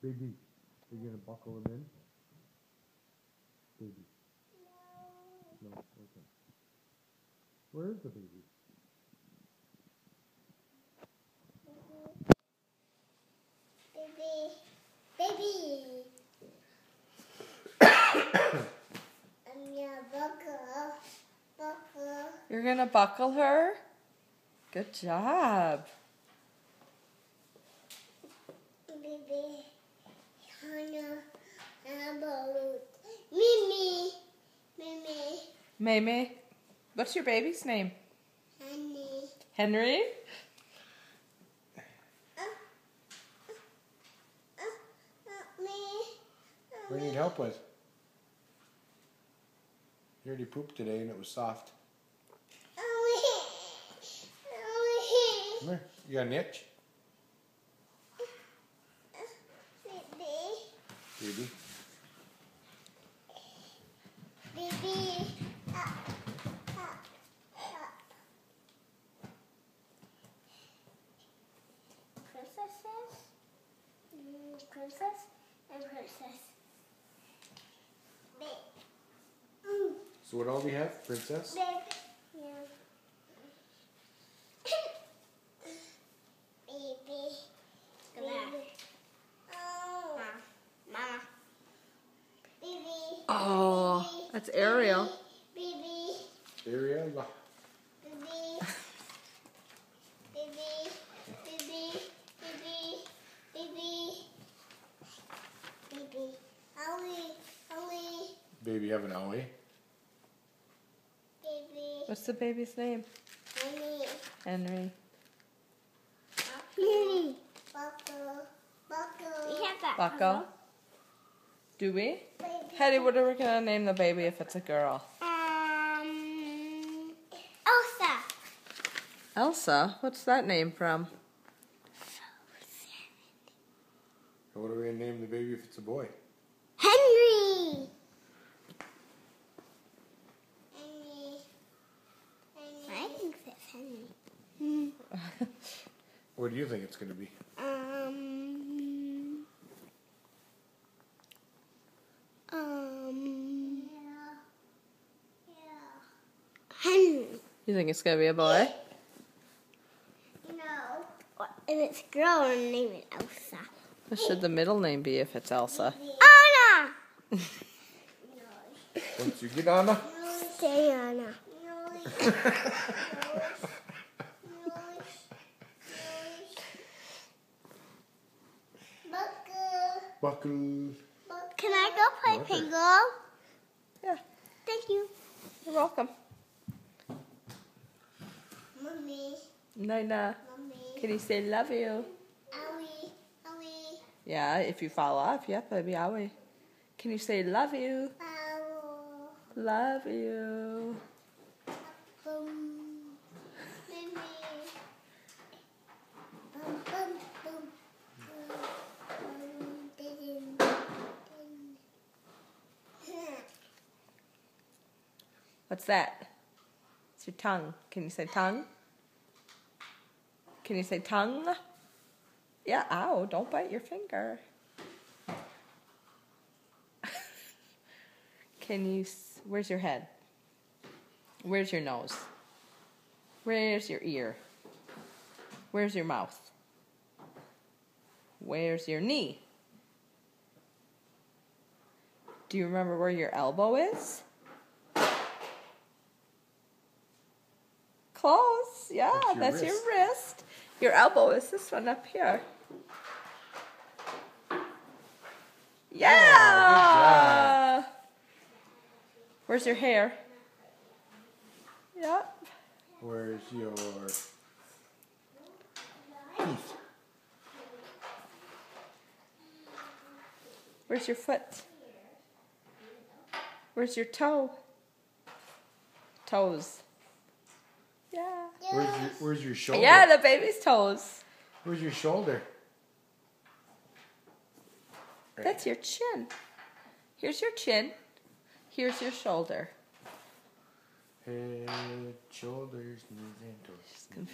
Baby, are you gonna buckle him in? Baby. No. Okay. Where is the baby? Baby. I'm gonna buckle. You're gonna buckle her? Good job. Baby. Mimi. Maymay. What's your baby's name? Honey. Henry? What do you need help with? You already pooped today and it was soft. Come here. You got an itch? Baby. Baby. Princess and princess. So what all we have? Princess? Yeah. Baby. Oh. Mama. Baby. Oh, that's Ariel. Baby. Ariel. Baby have an owie. Baby. What's the baby's name? Henry. Buckle. We have that. Buckle. Do we? Hetty, what are we gonna name the baby if it's a girl? Elsa. Elsa? What's that name from? And what are we gonna name the baby if it's a boy? Henry. I think it's Henry. What do you think it's gonna be? Henry. You think it's gonna be a boy? No. If it's a girl, I'll name it Elsa. What should the middle name be if it's Elsa? Anna. Once you get Anna. Stay Anna. Buckle. Can I go play Pingo? Yeah. Thank you. You're welcome. Mommy. Nina, Mommy. can you say love you? Owie. Yeah, if you fall off, yeah, baby, owie. Can you say love you? Love you. Boom. Mimi. Boom. What's that? It's your tongue. Can you say tongue? Can you say tongue? Yeah, ow, don't bite your finger. Where's your head? Where's your nose? Where's your ear? Where's your mouth? Where's your knee? Do you remember where your elbow is? Close. Yeah, that's your wrist. Your elbow is this one up here. Yeah. Where's your hair? Yep. Where's your teeth? Where's your foot? Where's your toe? Toes. Yeah. Where's your shoulder? Yeah, the baby's toes. Where's your shoulder? That's your chin. Here's your chin. Here's your shoulder. Head, shoulders, knees, and toes.